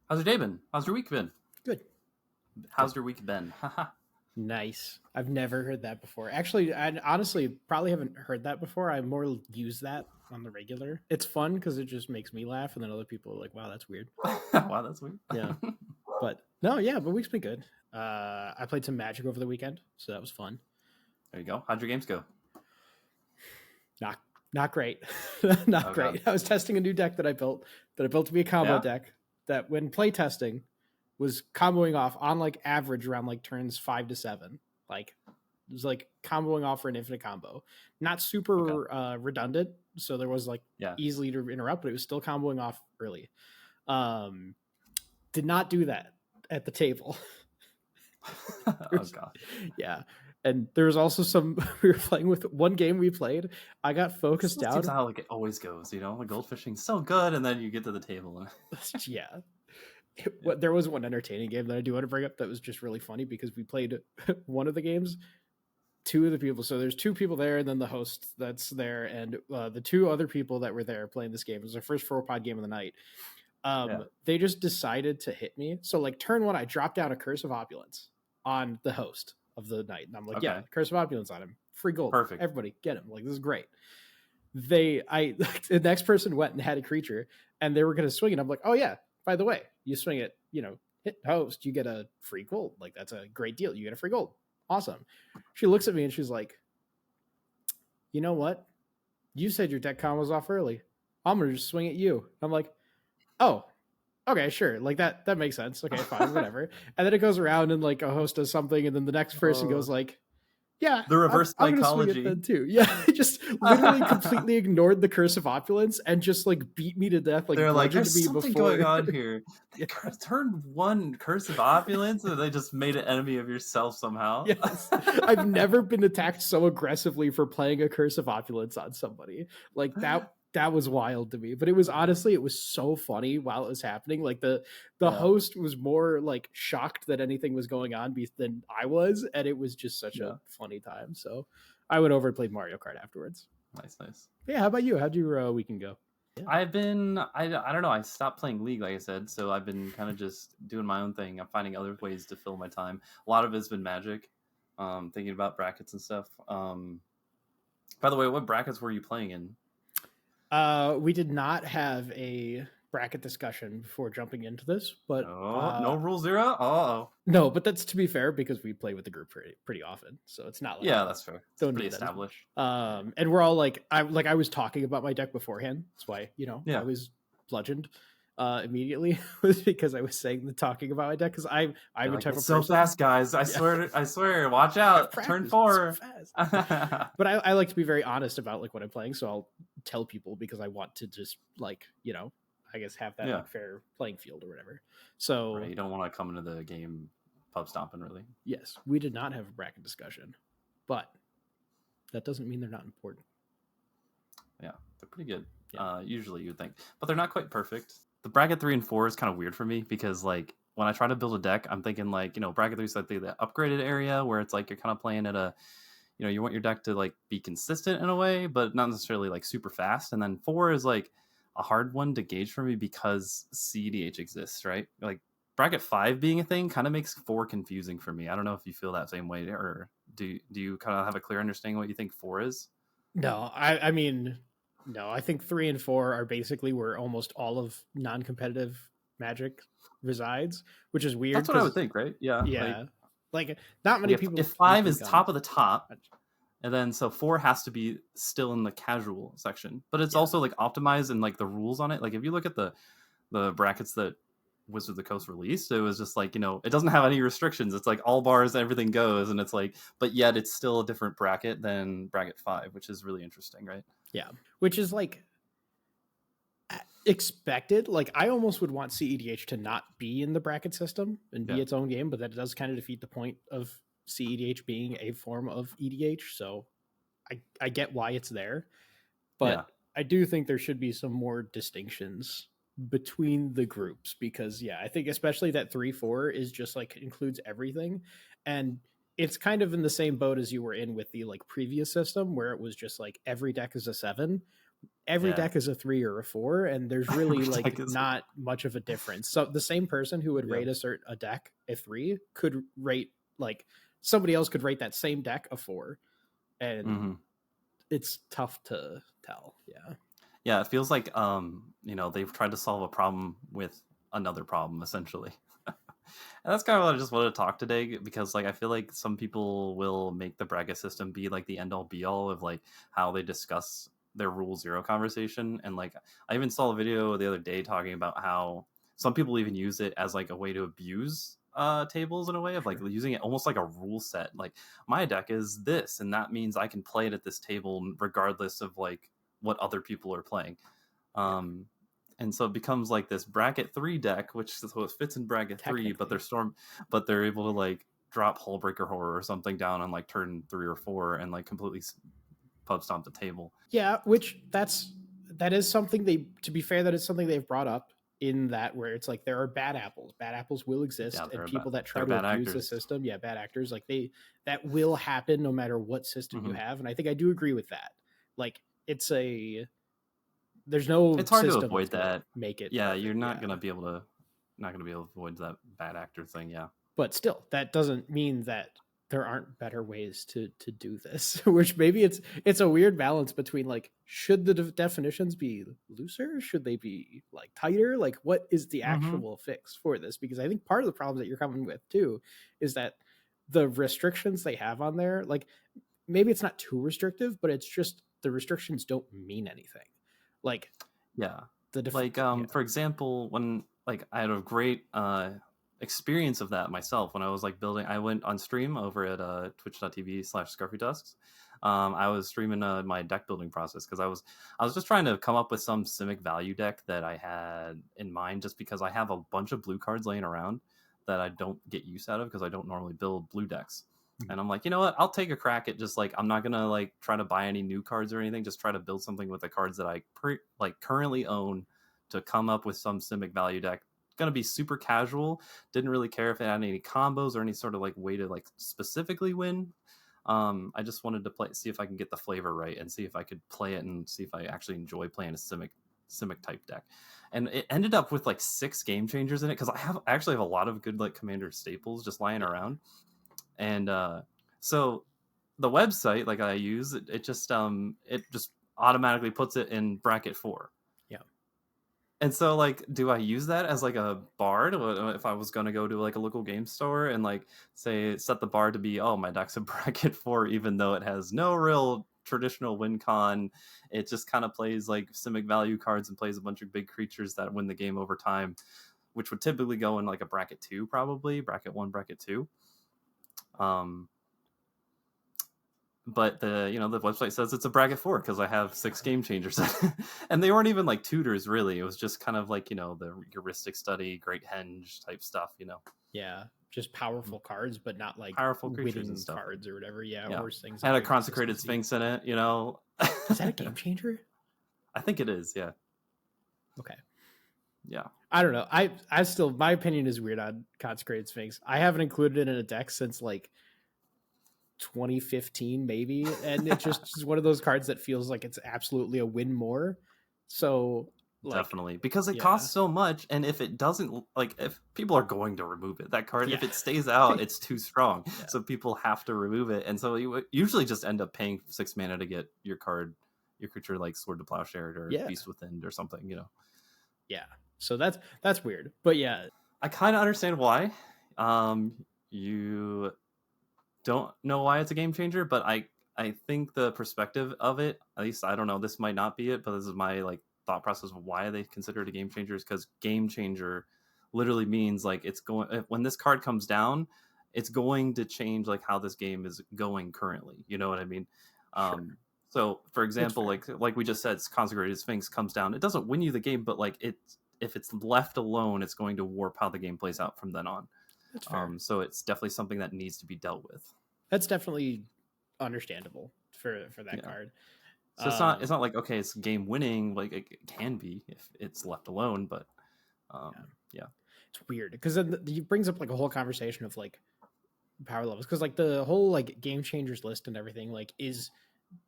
How's your day been? How's your week been? Good. How's your week been? Haha. Nice. I've never heard that before. Actually, I honestly probably haven't heard that before. I more use that on the regular. It's fun because it just makes me laugh, and then other people are like, "Wow, that's weird." Wow, that's weird. Yeah, but no, yeah, but week's been good. I played some Magic over the weekend, so that was fun. There you go. How'd your games go? Not great, not great. God. I was testing a new deck that I built to be a combo Yeah? deck that when play testing was comboing off on like average around like turns 5 to 7. Like it was like comboing off for an infinite combo. Not super redundant, so there was like easily to interrupt, but it was still comboing off early. Did not do that at the table. Oh god. Yeah. And there was also some we were playing with one game we played. I got focused out. Seems how like it always goes, you know? The goldfishing's so good, and then you get to the table. And... yeah. There was one entertaining game that I do want to bring up that was just really funny because we played one of the games. Two of the people, so there's two people there, and then the host that's there, and the two other people that were there playing this game. It was their first 4-pod game of the night. They just decided to hit me. So like turn one, I dropped down a Curse of Opulence on the host of the night, and I'm like, yeah, Curse of Opulence on him, free gold, perfect. Everybody get him. Like this is great. The next person went and had a creature, and they were going to swing it. I'm like, oh yeah, by the way, you swing it, hit host, you get a free gold. Like that's a great deal. You get a free gold. Awesome. She looks at me and she's like, you know what? You said your deck combo's off early. I'm going to just swing at you. I'm like, oh, okay, sure. Like that makes sense. Okay, fine, whatever. And then it goes around and like a host does something, and then the next person goes like, yeah, the reverse psychology. Then too. Yeah, just literally completely ignored the Curse of Opulence and just like beat me to death. Like they're like, there's me something before. going on here. Turn one Curse of Opulence, and they just made an enemy of yourself somehow. Yes. I've never been attacked so aggressively for playing a Curse of Opulence on somebody. Like that was wild to me, but it was so funny while it was happening. Like the host was more like shocked that anything was going on than I was, and it was just such a funny time. So I went over and played Mario Kart afterwards. Nice. Yeah, how about you? How'd your weekend go? Yeah. I've been I don't know, I stopped playing League, like I said, so I've been kind of just doing my own thing. I'm finding other ways to fill my time. A lot of it's been Magic, thinking about brackets and stuff. By the way, what brackets were you playing in? We did not have a bracket discussion before jumping into this, but no rule zero. No, but that's to be fair because we play with the group pretty often, so it's not like that's fair. It's pretty established. And we're all like I was talking about my deck beforehand. That's why I was bludgeoned immediately was because I was talking about my deck because I'm a type of person. So fast, guys! I swear, watch out! Turn 4. So but I like to be very honest about like what I'm playing, so I'll tell people because I want to just like I guess have that like, fair playing field or whatever. So you don't want to come into the game pub stomping, really. Yes, we did not have a bracket discussion, but that doesn't mean they're not important. Yeah, they're pretty good. Yeah. Usually you'd think, but they're not quite perfect. The bracket 3 and 4 is kind of weird for me because like when I try to build a deck, I'm thinking like, bracket 3 is like the upgraded area where it's like you're kind of playing at a, you want your deck to like be consistent in a way, but not necessarily like super fast. And then 4 is like a hard one to gauge for me because CEDH exists, right? Like bracket 5 being a thing kind of makes 4 confusing for me. I don't know if you feel that same way, or do you kind of have a clear understanding what you think 4 is? No, I mean, no, I think 3 and 4 are basically where almost all of non-competitive Magic resides, which is weird. That's what I would think, right? Yeah. Yeah. Like not many people. If 5 is top of the top, and then so 4 has to be still in the casual section, but it's also like optimized and like the rules on it. Like if you look at the brackets that Wizard of the Coast released, it was just like, it doesn't have any restrictions. It's like all bars, everything goes, and it's like, but yet it's still a different bracket than bracket 5, which is really interesting, right? Yeah, which is like expected. Like I almost would want CEDH to not be in the bracket system and be its own game, but that does kind of defeat the point of CEDH being a form of EDH. So I get why it's there, but I do think there should be some more distinctions between the groups because I think especially that 3-4 is just like includes everything, and it's kind of in the same boat as you were in with the like previous system where it was just like every deck is a 7. every Yeah. deck is a 3 or a 4, and there's really Every like deck is- not much of a difference. So the same person who would Yeah. rate a deck a 3 could rate like somebody else could rate that same deck a 4, and Mhm. it's tough to tell. Yeah. Yeah, it feels like they've tried to solve a problem with another problem essentially. And that's kind of what I just wanted to talk today, because like I feel like some people will make the bracket system be like the end all be all of like how they discuss their rule zero conversation. And like I even saw a video the other day talking about how some people even use it as like a way to abuse tables in a way of like using it almost like a rule set. Like my deck is this, and that means I can play it at this table regardless of like what other people are playing. And so it becomes like this bracket 3 deck, which so it fits in bracket 3, but they're able to like drop Hullbreaker Horror or something down on like turn 3 or 4 and like completely pub stomp the table. Yeah, which that is something to be fair, that is something they've brought up in that, where it's like there are bad apples. Bad apples will exist, Yeah, and people that try to bad abuse the actors. system, bad actors, like that will happen no matter what system you have. And I think I do agree with that. Like it's no It's hard to system avoid that's gonna that. make it Yeah, perfect. you're not gonna be able to avoid that bad actor thing. Yeah. But still, that doesn't mean that there aren't better ways to do this. Which maybe it's a weird balance between like, should the definitions be looser? Should they be like tighter? Like, what is the actual fix for this? Because I think part of the problem that you're coming with too is that the restrictions they have on there, like maybe it's not too restrictive, but it's just the restrictions don't mean anything. Like, yeah, the for example, when like I had a great experience of that myself when I was like building. I went on stream over at twitch.tv/scruffytusks. I was streaming my deck building process because I was just trying to come up with some Simic value deck that I had in mind, just because I have a bunch of blue cards laying around that I don't get use out of because I don't normally build blue decks. And I'm like, you know what? I'll take a crack at just like, I'm not gonna like try to buy any new cards or anything. Just try to build something with the cards that I currently own to come up with some Simic value deck. Gonna be super casual. Didn't really care if it had any combos or any sort of like way to like specifically win. I just wanted to see if I can get the flavor right and see if I could play it and see if I actually enjoy playing a Simic type deck. And it ended up with like 6 game changers in it because I actually have a lot of good like commander staples just lying around. And so the website like I use it just automatically puts it in bracket 4. Yeah. And so like, do I use that as like a bar if I was going to go to like a local game store and like say set the bar to be, oh, my deck's a bracket 4, even though it has no real traditional win con. It just kind of plays like Simic value cards and plays a bunch of big creatures that win the game over time, which would typically go in like a bracket 2, probably bracket 1, bracket 2. But the website says it's a bracket 4 because I have 6 game changers. And they weren't even like tutors, really. It was just kind of like, the heuristic study, great henge type stuff, Yeah, just powerful cards, but not like powerful creatures winning and stuff. cards or whatever. Yeah, or things. And a consecrated sphinx in it, Is that a game changer? I think it is, yeah. Okay. Yeah. I don't know. I still, my opinion is weird on consecrated sphinx. I haven't included it in a deck since like 2015 maybe, and it just is one of those cards that feels like it's absolutely a win more. So like, definitely, because it costs so much, and if it doesn't, like, if people are going to remove it, that card, if it stays out, it's too strong. So people have to remove it, and so you usually just end up paying 6 mana to get your creature like Sword to Plowshare or Beast Within or something, Yeah, so that's weird, but yeah, I kind of understand why. You don't know why it's a game changer, but I think the perspective of it, at least, I don't know, this might not be it, but this is my like thought process of why they consider it a game changer, is because game changer literally means like it's going, when this card comes down, it's going to change like how this game is going currently. You know what I mean? Sure. So for example, like we just said, Consecrated Sphinx comes down. It doesn't win you the game, but like if it's left alone, it's going to warp how the game plays out from then on. That's fair. So it's definitely something that needs to be dealt with. That's definitely understandable for that card. So it's not like, okay, it's game winning, like it can be if it's left alone, but it's weird because then it brings up like a whole conversation of like power levels, because like the whole like game changers list and everything like is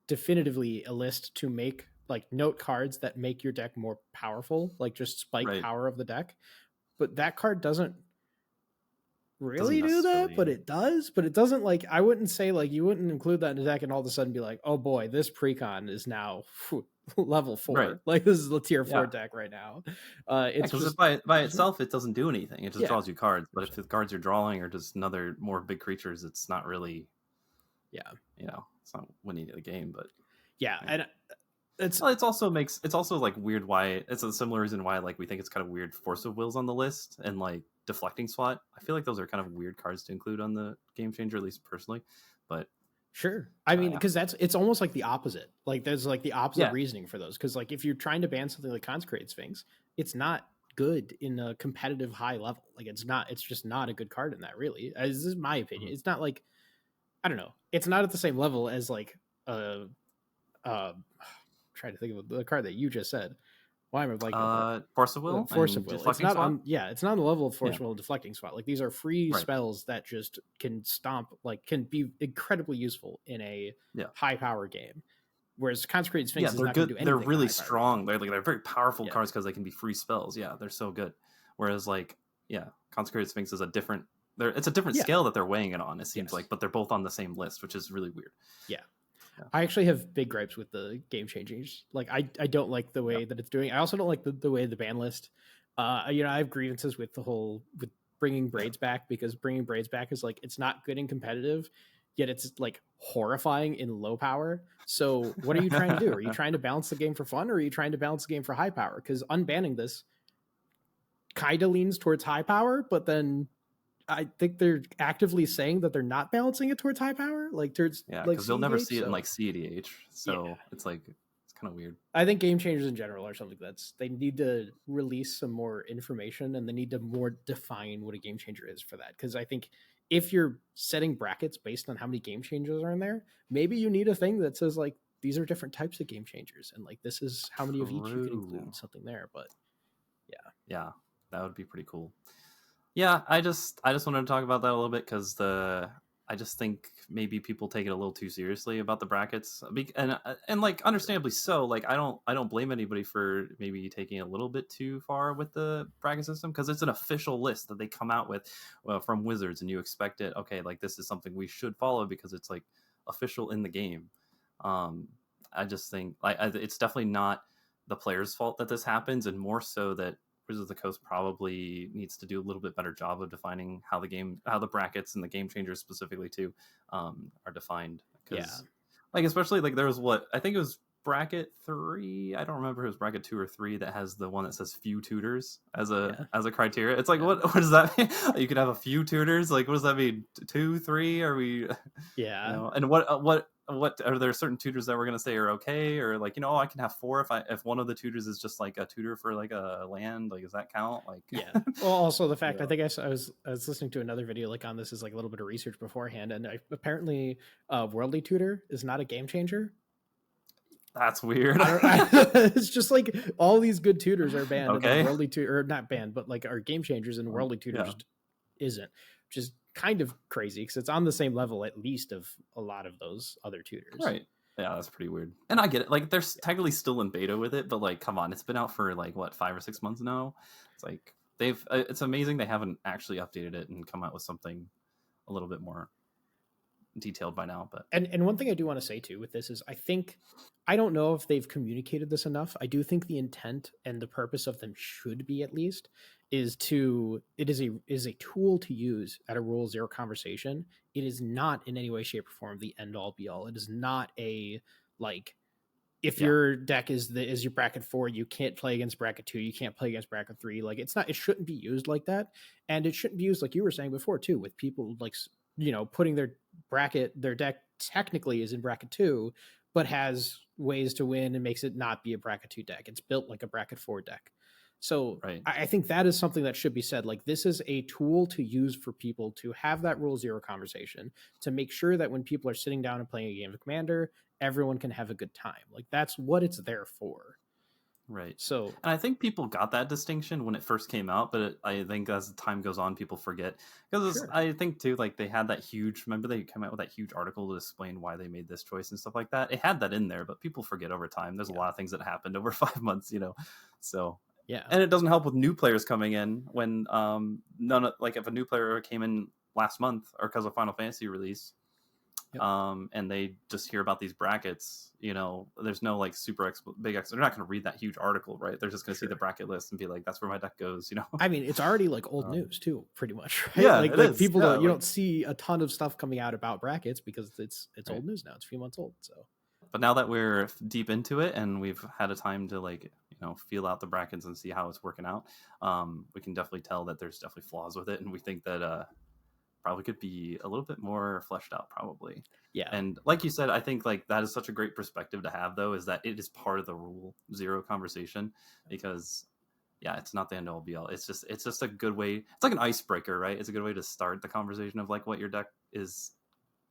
definitively a list to make like note cards that make your deck more powerful, like just spike Right. power of the deck. But that card doesn't Doesn't really do that, but necessarily. it does. But it doesn't, like, I wouldn't say like you wouldn't include that in the deck and all of a sudden be like, oh boy, this precon is now level 4. Right. Like this is the tier 4 Yeah. deck right now. Yeah, It's because just by itself it doesn't do anything. It just yeah, draws you cards. But if the cards you're drawing are just another more big creatures, it's not really, yeah, it's not winning the game. But yeah, right. and it's Well, it's also like weird why it's a similar reason why like we think it's kind of weird Force of Wills on the list and like Deflecting Swat. I feel like those are kind of weird cards to include on the Game Changer, at least personally. But sure. I mean, yeah, because it's almost like the opposite. Like there's like the opposite yeah, reasoning for those. Because like if you're trying to ban something like Consecrated Sphinx, it's not good in a competitive high level. Like it's not. It's just not a good card in that. Really, this is my opinion. Mhm. It's not like, I don't know. It's not at the same level as like trying to think of the card that you just said. Why am I blanking on that? Force of Will Force of and Will. It's Deflecting not Swat. on. Yeah, it's not on the level of Force Yeah, of Will and Deflecting Spot. Like these are free right. spells that just can stomp. Like can be incredibly useful in a Yeah. high power game. Whereas Consecrated Sphinx Yeah, is they're not going to good. do They're anything. really strong. They're very powerful Yeah. cards because they can be free spells. Yeah, they're so good. Whereas like Consecrated Sphinx is a different. It's a different Yeah. scale that they're weighing it on. It seems Yes. like, but they're both on the same list, which is really weird. Yeah. I actually have big gripes with the game changers. Like I don't like the way that it's doing. I also don't like the way the ban list. I have grievances with with bringing braids back, because bringing braids back is like, it's not good and competitive, yet it's like horrifying in low power. So what are you trying to do? Are you trying to balance the game for fun, or are you trying to balance the game for high power? Because unbanning this kind of leans towards high power, but then I think they're actively saying that they're not balancing it towards high power, like towards Yeah, like because they'll never CEDH. see it in So like CEDH. So yeah, it's like it's kind of weird. I think game changers in general are something they need to release some more information, and they need to more define what a game changer is for that. Because I think if you're setting brackets based on how many game changers are in there, maybe you need a thing that says like, these are different types of game changers, and like this is how many of each you can include, something there. But yeah, that would be pretty cool. Yeah, I just wanted to talk about that a little bit because I just think maybe people take it a little too seriously about the brackets, and like understandably so. Like I don't blame anybody for maybe taking it a little bit too far with the bracket system, because it's an official list that they come out with from Wizards, and you expect it. Okay, like this is something we should follow because it's like official in the game. I just think it's definitely not the player's fault that this happens, and more so that Wizards of the Coast probably needs to do a little bit better job of defining how the brackets and the game changers specifically too are defined. Because like especially like there was I think it was bracket 3. I don't remember if it was bracket 2 or 3 that has the one that says few tutors as a criteria. It's like what does that mean? You could have a few tutors. Like what does that mean? 2, 3? Are we? yeah, And what are there certain tutors that we're gonna say are okay, or like I can have 4 if one of the tutors is just like a tutor for like a land, like does that count? Like well, also the fact I think I was listening to another video like on this, is like a little bit of research beforehand, and apparently Worldly Tutor is not a game changer. That's weird. It's just like all these good tutors are banned, Okay. and then Worldly Tutor, or not banned, but like are game changers, and Worldly Tutor just isn't, which is kind of crazy because it's on the same level at least of a lot of those other tutors. Right. Yeah, that's pretty weird. And I get it. Like they're technically still in beta with it, but like come on, it's been out for like what, 5 or 6 months now. It's like it's amazing they haven't actually updated it and come out with something a little bit more detailed by now. But and one thing I do want to say too with this is I don't know if they've communicated this enough. I do think the intent and the purpose of them should be, at least, is a tool to use at a rule 0 conversation. It is not in any way, shape, or form the end all be all. It is not a like, if your deck is your bracket 4, you can't play against bracket 2, you can't play against bracket 3. Like it shouldn't be used like that, and it shouldn't be used like you were saying before too, with people like putting their deck technically is in bracket 2, but has ways to win and makes it not be a bracket 2 deck. It's built like a bracket 4 deck. So right. I think that is something that should be said. Like this is a tool to use for people to have that rule 0 conversation, to make sure that when people are sitting down and playing a game of Commander, everyone can have a good time. Like that's what it's there for. Right. So And I think people got that distinction when it first came out, but I think as time goes on, people forget. Because sure, I think, too, like, they had that huge, remember they came out with that huge article to explain why they made this choice and stuff like that? It had that in there, but people forget over time. There's a yeah, lot of things that happened over 5 months, So, yeah, and it doesn't help with new players coming in when none of, like, if a new player came in last month or because of Final Fantasy release, yep, and they just hear about these brackets, there's no like super big they're not going to read that huge article, right? They're just going to see the sure. bracket list and be like, that's where my deck goes. I mean, it's already like old um, news too, pretty much, right? yeah, Like it is, people yeah, don't, you like, don't see a ton of stuff coming out about brackets because it's right. old news now. It's a few months old. So But now that we're deep into it and we've had a time to like feel out the brackets and see how it's working out, we can definitely tell that there's definitely flaws with it, and we think that probably could be a little bit more fleshed out, probably. yeah, And like you said, I think like that is such a great perspective to have, though, is that it is part of the rule zero conversation, because yeah, it's not the end all be all. It's just a good way. It's like an icebreaker, right? It's a good way to start the conversation of like what your deck is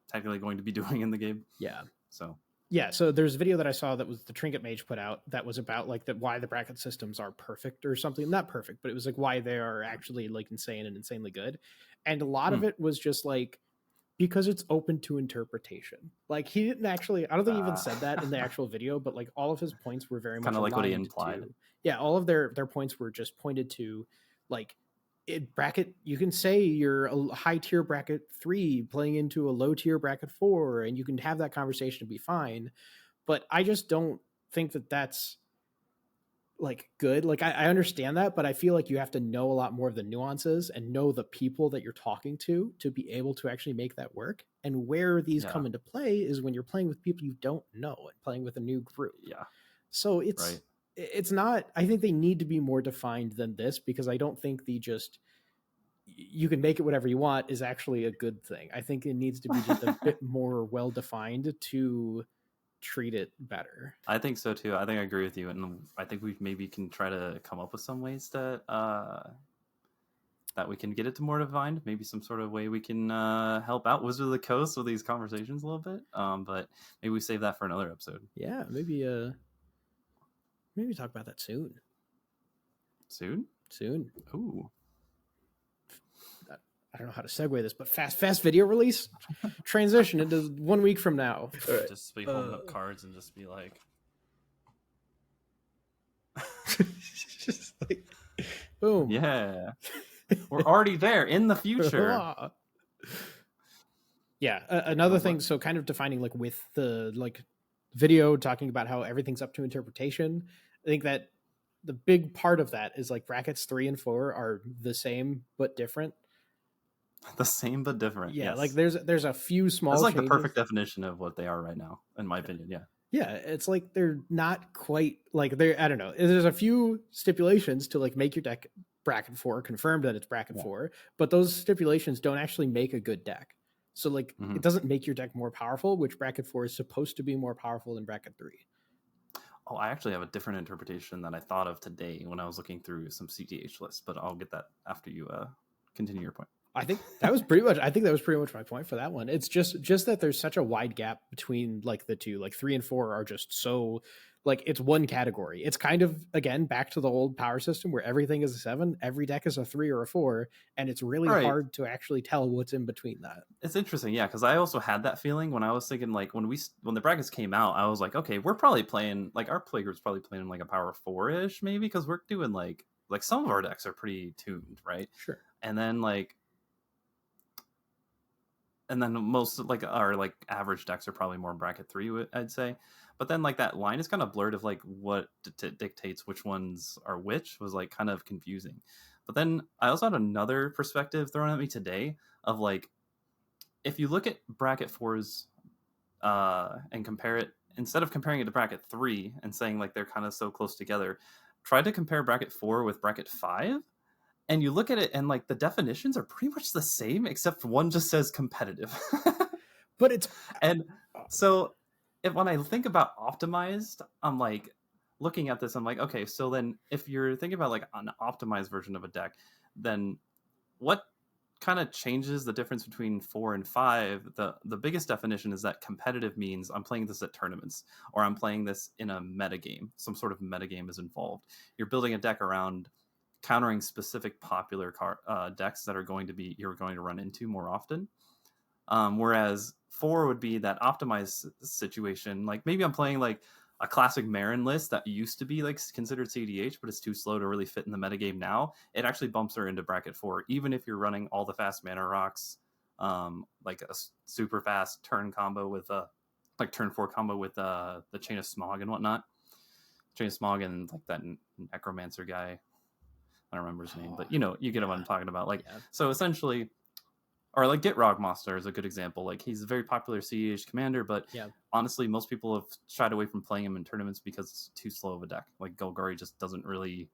technically going to be doing in the game. yeah. So Yeah, so there's a video that I saw that was the Trinket Mage put out that was about like why the bracket systems are perfect or something. Not perfect, but it was like why they are actually like insane and insanely good. And a lot of hmm. it was just like because it's open to interpretation. Like he didn't actually, I don't think he even uh, said that in the actual video, but like all of his points were very kind much of like what he aligned implied. to, yeah, all of their points were just pointed to like it bracket. You can say you're a high tier bracket 3 playing into a low tier bracket 4, and you can have that conversation and be fine. But I just don't think that that's like good. Like I understand that, but I feel like you have to know a lot more of the nuances and know the people that you're talking to be able to actually make that work. And where these Yeah, come into play is when you're playing with people you don't know and playing with a new group. yeah, So right. it's not, I think they need to be more defined than this, because I don't think the just you can make it whatever you want is actually a good thing. I think it needs to be just a bit more well defined to treat it better. I think so too. I think I agree with you, and I think we maybe can try to come up with some ways that we can get it to more defined. Maybe some sort of way we can help out Wizard of the Coast with these conversations a little bit. But maybe we save that for another episode. Yeah, maybe talk about that soon. Soon? Soon. Ooh. I don't know how to segue this, but fast video release transition into 1 week from now. Right. Just be holding up cards and just be like, just like, boom. yeah, we're already there in the future. Yeah, another thing. So kind of defining like with the like video talking about how everything's up to interpretation. I think that the big part of that is like brackets 3 and 4 are the same but different. The same but different. Yeah, Yes. like there's a few small That's like changes. the perfect definition of what they are right now, in my opinion. Yeah. Yeah, it's like they're not quite like they're, I don't know. There's a few stipulations to like make your deck bracket 4, confirmed that it's bracket 4, but those stipulations don't actually make a good deck. So like it doesn't make your deck more powerful, which bracket 4 is supposed to be more powerful than bracket 3. Oh, I actually have a different interpretation that I thought of today when I was looking through some CTH lists, but I'll get that after you continue your point. I think that was pretty much my point for that one. It's just that there's such a wide gap between like the two. Like 3 and 4 are just so like it's one category. It's kind of again back to the old power system where everything is a 7, every deck is a 3 or a 4, and it's really hard to actually tell what's in between that. It's interesting, yeah, because I also had that feeling when I was thinking like when the brackets came out, I was like, okay, we're probably playing like our playgroup's probably playing like a power 4-ish maybe, because we're doing like some of our decks are pretty tuned, right? Sure. And then most like our like average decks are probably more bracket 3, I'd say. But then like that line is kind of blurred of like what dictates which ones are which was like kind of confusing. But then I also had another perspective thrown at me today of like if you look at bracket 4s and compare it, instead of comparing it to bracket 3 and saying like they're kind of so close together, try to compare bracket 4 with bracket 5. And you look at it and like the definitions are pretty much the same, except one just says competitive. But it's and so when I think about optimized, I'm like looking at this, I'm like, okay, so then if you're thinking about like an optimized version of a deck, then what kind of changes the difference between 4 and 5. The biggest definition is that competitive means I'm playing this at tournaments, or I'm playing this in a metagame. Some sort of metagame is involved. You're building a deck around countering specific popular decks that you're going to run into more often. Whereas 4 would be that optimized situation. Like maybe I'm playing like a classic Marin list that used to be like considered CDH, but it's too slow to really fit in the metagame now. It actually bumps her into bracket 4, even if you're running all the fast mana rocks, like a super fast turn combo with like turn 4 combo with the Chain of Smog and whatnot. Chain of Smog and like that Necromancer guy. I don't remember his name, but you get what I'm talking about. Like, so essentially, or like Gitrog Monster is a good example. Like he's a very popular CEH commander, but honestly, most people have shied away from playing him in tournaments because it's too slow of a deck. Like Golgari just doesn't really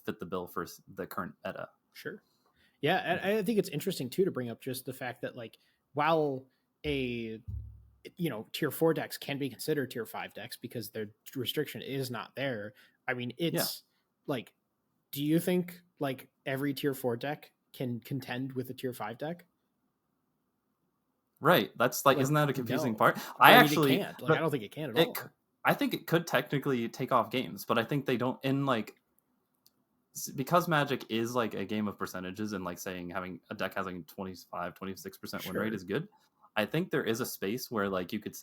fit the bill for the current meta. Sure. Yeah, and I think it's interesting too to bring up just the fact that like while a tier 4 decks can be considered tier 5 decks because their restriction is not there. I mean, it's like, do you think like every tier 4 deck can contend with a tier 5 deck? Right. That's like isn't that a confusing part? I mean, actually it can't. Like, I don't think it can at all. I think it could technically take off games, but I think they don't in like because Magic is like a game of percentages and like saying having a deck having 25-26% win rate is good. I think there is a space where like you could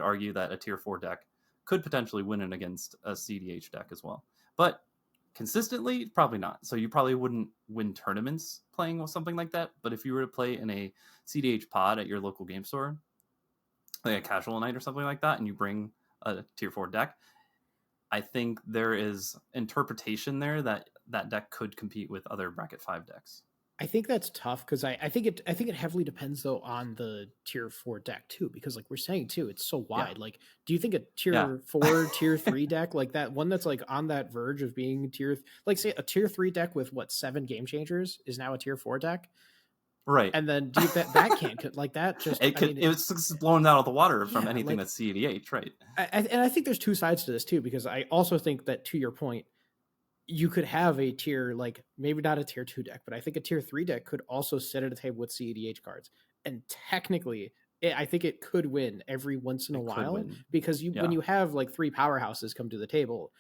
argue that a tier 4 deck could potentially win it against a CDH deck as well. But consistently, probably not. So you probably wouldn't win tournaments playing with something like that. But if you were to play in a CDH pod at your local game store, like a casual night or something like that, and you bring a tier 4 deck, I think there is interpretation there that deck could compete with other bracket 5 decks. I think that's tough because I think it heavily depends though on the tier 4 deck too, because like we're saying too, it's so wide. Yeah. Like, do you think a tier 4, tier 3 deck, like that one that's like on that verge of being like say a tier 3 deck with 7 game changers is now a tier 4 deck? Right. And then do you that can't like that just it's blown out of the water from anything like, that's CEDH, right? And I think there's two sides to this too, because I also think that to your point, you could have a tier, like maybe not a tier 2 deck, but I think a tier 3 deck could also sit at a table with CEDH cards. And technically, I think it could win every once in a while because when you have like 3 powerhouses come to the table,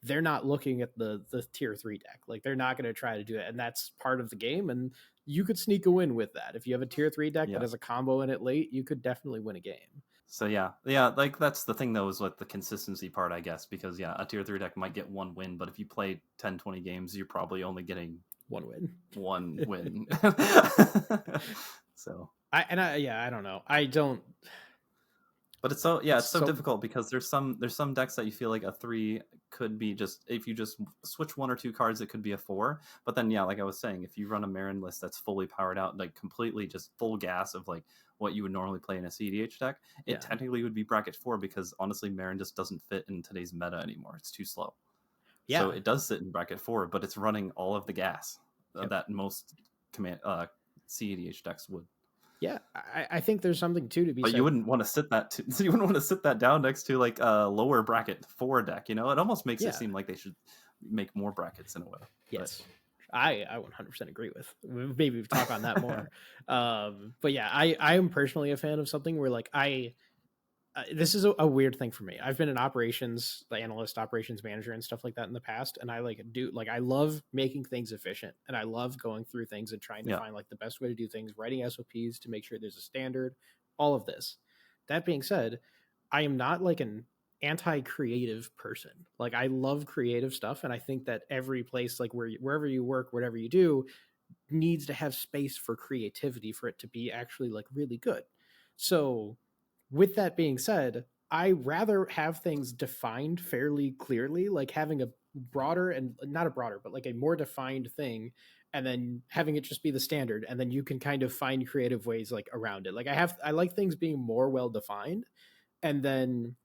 they're not looking at the tier 3 deck. Like they're not going to try to do it. And that's part of the game. And you could sneak a win with that. If you have a tier 3 deck that has a combo in it late, you could definitely win a game. So yeah, like that's the thing though, is like the consistency part, I guess, because a tier 3 deck might get 1 win, but if you play 10-20 games, you're probably only getting 1 win. 1 win. So I don't know. I don't. But it's so difficult because there's some decks that you feel like a 3 could be just, if you just switch 1 or 2 cards, it could be a 4. But then like I was saying, if you run a Marin list that's fully powered out, like completely just full gas of like what you would normally play in a CDH deck, it technically would be bracket 4 because honestly Marin just doesn't fit in today's meta anymore. It's too slow. So it does sit in bracket 4, but it's running all of the gas that most CDH decks would. Yeah, I think there's something too to be said. But you wouldn't want to sit that down next to like a lower bracket 4 deck. It almost makes it seem like they should make more brackets in a way. Yes, but I 100% agree with. Maybe we've talked on that more. But yeah, I am personally a fan of something where like this is a weird thing for me. I've been an operations analyst, operations manager, and stuff like that in the past, and I I love making things efficient, and I love going through things and trying to find like the best way to do things, writing SOPs to make sure there's a standard, all of this. That being said, I am not like an anti-creative person. Like I love creative stuff, and I think that every place, like wherever you work, whatever you do, needs to have space for creativity for it to be actually like really good. So with that being said, I rather have things defined fairly clearly, like having a broader and not a broader, but like a more defined thing, and then having it just be the standard, and then you can kind of find creative ways like around it. Like I like things being more well defined, and then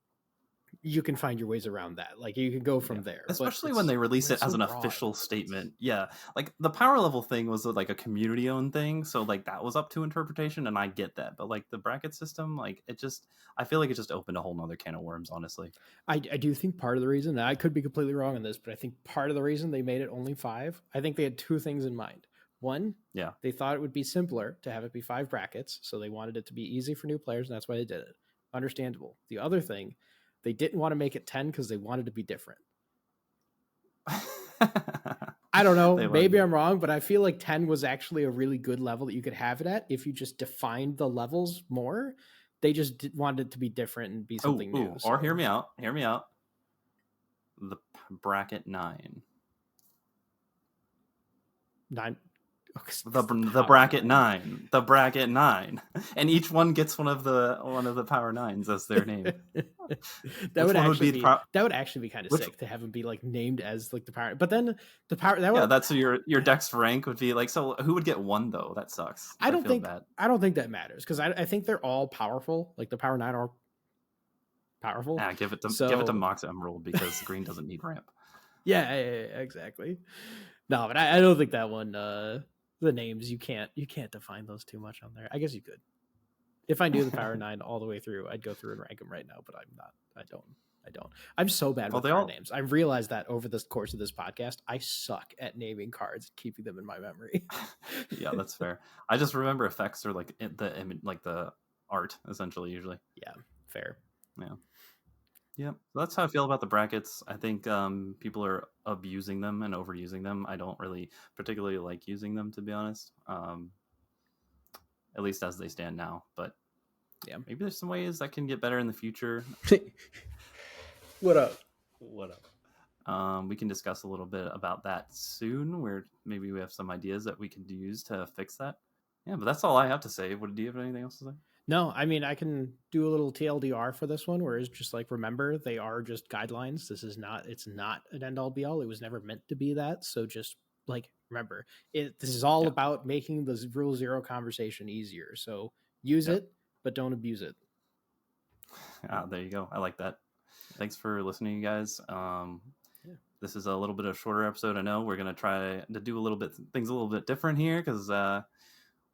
you can find your ways around that. Like you can go from there, especially when they release it as an official statement. Like the power level thing was like a community owned thing, so like that was up to interpretation, and I get that. But like the bracket system, like I feel like it just opened a whole nother can of worms, honestly. I do think part of the reason, I could be completely wrong on this, but I think part of the reason they made it only 5, I think they had 2 things in mind. One, Yeah. they thought it would be simpler to have it be 5 brackets, so they wanted it to be easy for new players, and that's why they did it. Understandable. The other thing, they didn't want to make it 10 because they wanted to be different. I don't know. Maybe I'm wrong, but I feel like 10 was actually a really good level that you could have it at if you just defined the levels more. They just wanted it to be different and be something new. Or hear me out. Hear me out. The bracket 9. 9. The bracket 9. The bracket 9. And each one gets one of the power 9s as their name. that would actually be kind of sick to have them be like named as like the power. But then the power that's your deck's rank would be like. So who would get 1 though? That sucks. I don't think that matters because I think they're all powerful. Like the power 9 are powerful. Yeah, give it to Mox Emerald because green doesn't need ramp. Yeah, exactly. No, but I don't think that one. The names you can't define those too much on there. I guess you could. If I knew the power 9 all the way through, I'd go through and rank them right now. But I'm not. I don't. I'm so bad with power names. I've realized that over the course of this podcast, I suck at naming cards and keeping them in my memory. Yeah, that's fair. I just remember effects are like the art essentially usually. Yeah, fair. Yeah, so that's how I feel about the brackets. I think people are abusing them and overusing them. I don't really particularly like using them, to be honest. At least as they stand now. But yeah, maybe there's some ways that can get better in the future. What up? We can discuss a little bit about that soon, where maybe we have some ideas that we could use to fix that. Yeah, but that's all I have to say. Do you have anything else to say? No, I mean, I can do a little TLDR for this one, where it's just like, remember, they are just guidelines. It's not an end all be all. It was never meant to be that. So just like, remember, this is all about making the Rule 0 conversation easier. So use it, but don't abuse it. There you go. I like that. Thanks for listening, you guys. This is a little bit of a shorter episode. I know we're going to try to do things a little bit different here because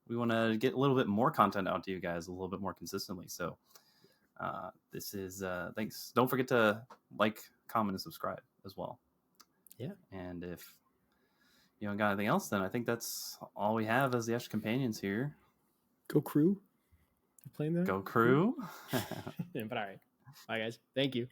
we want to get a little bit more content out to you guys a little bit more consistently. So this is thanks. Don't forget to like, comment, and subscribe as well. Yeah. And if you don't got anything else, then I think that's all we have as the Etched companions here. Go Crew. You're playing that? Go Crew. But all right. Bye, guys. Thank you.